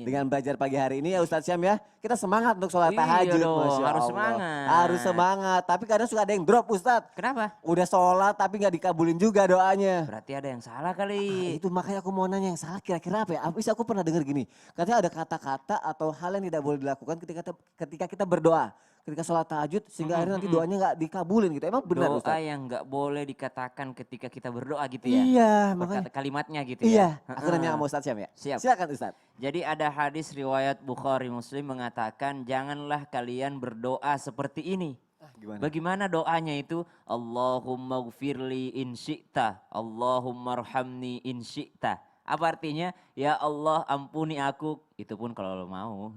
Dengan belajar pagi hari ini ya Ustadz Syam ya, kita semangat untuk sholat tahajud. dong, Masya harus Allah. semangat. Harus semangat, tapi kadang suka ada yang drop Ustadz. Kenapa? Udah sholat tapi nggak dikabulin juga doanya. Berarti ada yang salah Ah, kali. itu makanya aku mau nanya yang salah kira-kira apa ya? Abis aku pernah dengar gini, katanya ada kata-kata atau hal yang tidak boleh dilakukan ketika kita berdoa. Ketika sholat tahajud sehingga akhirnya nanti doanya nggak dikabulin gitu. Emang benar Doa Ustadz? yang nggak boleh dikatakan ketika kita berdoa gitu ya. Iya, makanya. Berkata kalimatnya gitu ya. Iya, aku nanya sama Ustadz Syam ya. Siap. Silakan Ustadz. Jadi ada hadis riwayat Bukhari Muslim mengatakan janganlah kalian berdoa seperti ini. Gimana? Bagaimana doanya itu? Allahumma gfirli in syi'ta, Allahumma arhamni in syi'ta. Apa artinya? Ya Allah ampuni aku, itu pun kalau lo mau.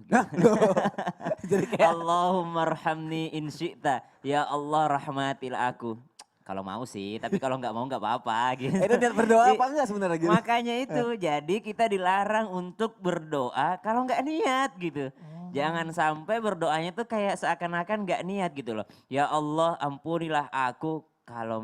Jadi kayak Allahumma arhamni in syi'ta, ya Allah rahmatilah aku. Kalau mau sih, tapi kalau nggak mau nggak apa-apa gitu. itu niat berdoa apa enggak sebenarnya gitu? Makanya itu, jadi kita dilarang untuk berdoa kalau nggak niat gitu. Jangan sampai berdoanya tuh kayak seakan-akan nggak niat gitu loh. Ya Allah ampunilah aku kalau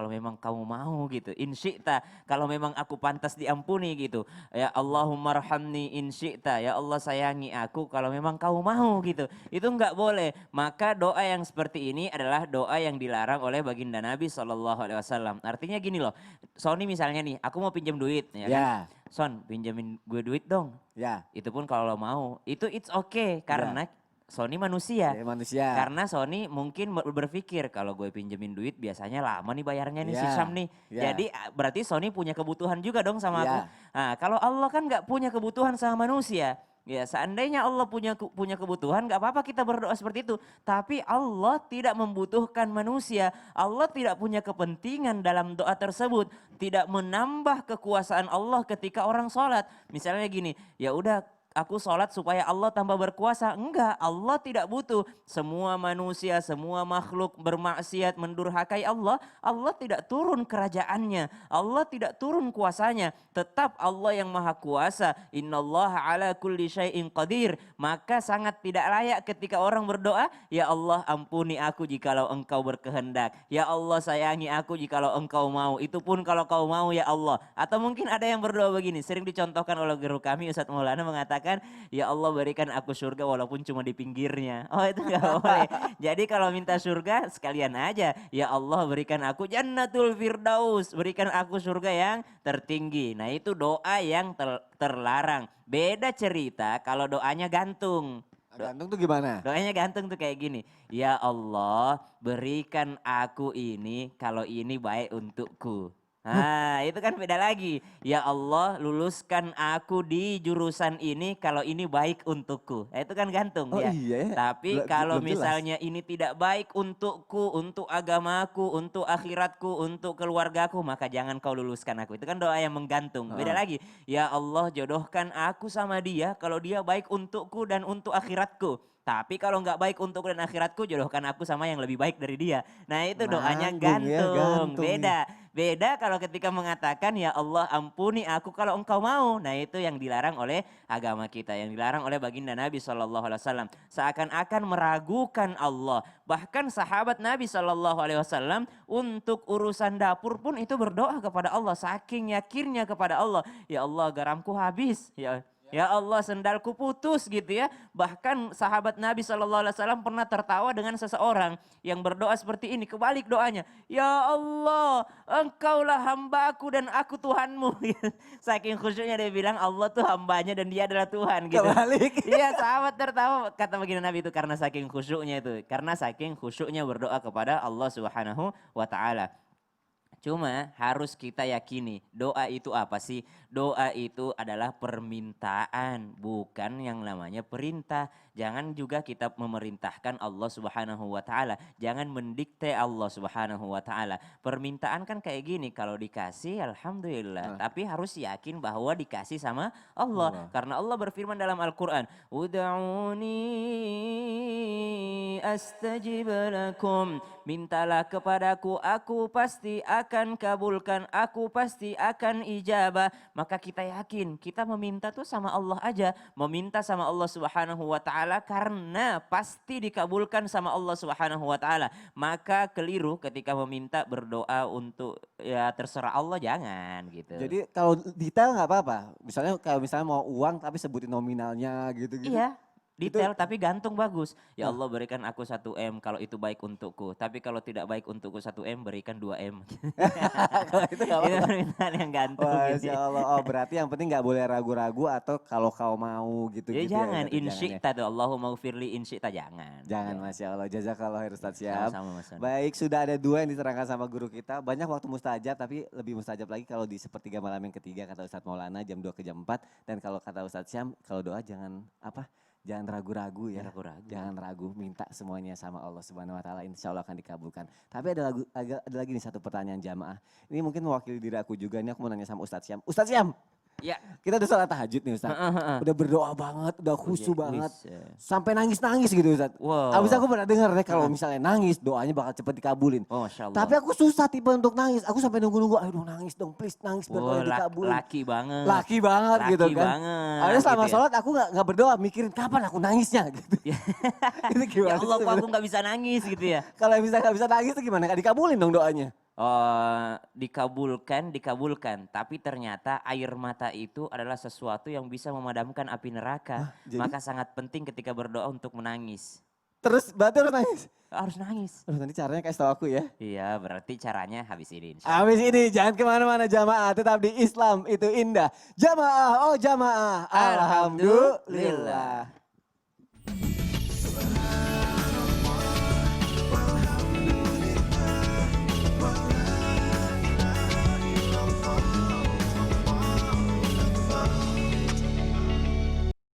memang kamu mau gitu. In syi'ta, kalau memang aku pantas diampuni gitu. Ya Allahumma rahamni in syi'ta, ya Allah sayangi aku kalau memang kamu mau gitu. Itu enggak boleh. Maka doa yang seperti ini adalah doa yang dilarang oleh baginda Nabi SAW. Artinya gini loh, Sony misalnya nih, aku mau pinjam duit ya kan. Ya, Son, pinjamin gue duit dong. ya, Itu pun kalau lo mau, itu it's okay karena Sony manusia. ya manusia. Karena Sony mungkin berpikir kalau gue pinjemin duit biasanya lama nih bayarnya nih si Ya, Syam nih. ya. Jadi berarti Sony punya kebutuhan juga dong sama aku. Ya. Nah, kalau Allah kan nggak punya kebutuhan sama manusia. Ya seandainya Allah punya kebutuhan nggak apa-apa kita berdoa seperti itu. Tapi Allah tidak membutuhkan manusia. Allah tidak punya kepentingan dalam doa tersebut. Tidak menambah kekuasaan Allah ketika orang sholat. Misalnya gini, ya udah aku sholat supaya Allah tambah berkuasa. Enggak, Allah tidak butuh. Semua manusia, semua makhluk bermaksiat, mendurhakai Allah. Allah tidak turun kerajaannya. Allah tidak turun kuasanya. Tetap Allah yang maha kuasa. Innallaha ala kulli syai'in qadir. Maka sangat tidak layak ketika orang berdoa, ya Allah ampuni aku jikalau engkau berkehendak. Ya Allah sayangi aku jikalau engkau mau. Itu pun kalau kau mau ya Allah. Atau mungkin ada yang berdoa begini. Sering dicontohkan oleh guru kami Ustadz Maulana mengatakan, ya Allah berikan aku surga walaupun cuma di pinggirnya. Oh itu gak boleh. Jadi kalau minta surga sekalian aja. Ya Allah berikan aku jannatul firdaus. Berikan aku surga yang tertinggi. Nah itu doa yang terlarang. Beda cerita kalau doanya gantung. Gantung tuh gimana? Doanya gantung tuh kayak gini. Ya Allah berikan aku ini kalau ini baik untukku. Nah itu kan beda lagi. Ya Allah luluskan aku di jurusan ini kalau ini baik untukku. Nah, itu kan gantung Oh ya. iya ya. Tapi kalau Belum jelas. misalnya ini tidak baik untukku, untuk agamaku, untuk akhiratku, untuk keluargaku, maka jangan kau luluskan aku. Itu kan doa yang menggantung. Beda lagi. Ya Allah jodohkan aku sama dia kalau dia baik untukku dan untuk akhiratku. Tapi kalau nggak baik untuk dan akhiratku, jodohkan aku sama yang lebih baik dari dia. Nah itu doanya Nanggung ya, gantung. gantung nih. Beda kalau ketika mengatakan ya Allah ampuni aku kalau engkau mau. Nah itu yang dilarang oleh agama kita. Yang dilarang oleh baginda Nabi SAW. Seakan-akan meragukan Allah. Bahkan sahabat Nabi SAW untuk urusan dapur pun itu berdoa kepada Allah. Saking yakinnya kepada Allah. Ya Allah garamku habis. Ya Allah sendalku putus gitu ya. Bahkan sahabat Nabi SAW pernah tertawa dengan seseorang yang berdoa seperti ini. Kebalik doanya. Ya Allah engkaulah hambaku dan aku Tuhanmu. Saking khusyuknya dia bilang Allah tuh hambanya dan dia adalah Tuhan gitu. Kebalik. Iya sahabat tertawa kata baginda Nabi itu karena saking khusyuknya itu. Karena saking khusyuknya berdoa kepada Allah Subhanahu wa ta'ala. Cuma harus kita yakini doa itu apa sih? Doa itu adalah permintaan bukan yang namanya perintah. Jangan juga kita memerintahkan Allah Subhanahu wa ta'ala. Jangan mendikte Allah Subhanahu wa ta'ala. Permintaan kan kayak gini kalau dikasih alhamdulillah. Tapi harus yakin bahwa dikasih sama Allah. Karena Allah berfirman dalam Al-Quran. Uda'uni astajib lakum. Mintalah kepadaku, aku pasti akan akan kabulkan, aku pasti akan ijabah. Maka kita yakin, kita meminta tuh sama Allah aja. Meminta sama Allah Subhanahu wa taala karena pasti dikabulkan sama Allah Subhanahu wa taala. Maka keliru ketika meminta berdoa untuk ya terserah Allah, jangan gitu. Jadi kalau detail nggak apa-apa. Misalnya kalau misalnya mau uang tapi sebutin nominalnya gitu-gitu. Iya, detail tapi gantung bagus. Ya Allah berikan aku 1 M kalau itu baik untukku. Tapi kalau tidak baik untukku 1 M, berikan 2 M. Kalau itu nggak Itu apa-apa. permintaan yang gantung. Wah, gitu. Masya Allah. Oh berarti yang penting nggak boleh ragu-ragu atau kalau kau mau Ya gitu-gitu jangan, Ustadz, ya. insyikta tuh Allahumma ufirli insyikta, jangan. Jangan Masya Allah. Jazakallah khair Ustadz Syam. Sama-sama Mas Sony. Baik, sudah ada 2 yang diterangkan sama guru kita. Banyak waktu mustajab, tapi lebih mustajab lagi kalau di sepertiga malam yang ketiga kata Ustadz Maulana jam 2 ke jam 4. Dan kalau kata Ustadz Syam, kalau doa jangan apa? Jangan ragu-ragu ya. Jangan ragu-ragu. Jangan ragu, minta semuanya sama Allah Subhanahu wa taala, insya Allah akan dikabulkan. Tapi ada lagi nih satu pertanyaan jamaah. Ini mungkin mewakili diri aku juga, ini aku mau nanya sama Ustadz Syam. Ustadz Syam, Ya. kita udah sholat tahajud nih Ustadz. Udah berdoa banget, udah khusyuk banget. Wis, ya. Sampai nangis-nangis gitu Ustadz. Wow. Abis aku pernah dengar deh kalau misalnya nangis doanya bakal cepet dikabulin. Oh Masya Allah. Tapi aku susah tipe untuk nangis. Aku sampai nunggu-nunggu, ayo dong nangis dong please nangis biar doanya dikabulin. Laki banget. Laki banget Laki gitu kan. banget, Akhirnya selama gitu ya. sholat aku gak berdoa mikirin kapan aku nangisnya gitu. Itu gimana Ya Allah sih kok aku sebenarnya? nggak bisa nangis gitu ya. Kalau gak bisa nangis itu gimana? Gak dikabulin dong doanya. Dikabulkan. Tapi ternyata air mata itu adalah sesuatu yang bisa memadamkan api neraka. jadi? Maka sangat penting ketika berdoa untuk menangis. Terus berarti harus nangis. Harus nangis. Aduh, nanti caranya kasih tau aku ya. Iya, berarti caranya habis ini. insya Allah. Habis ini jangan kemana-mana jamaah, tetap di Islam itu indah. Jamaah, oh jamaah, alhamdulillah.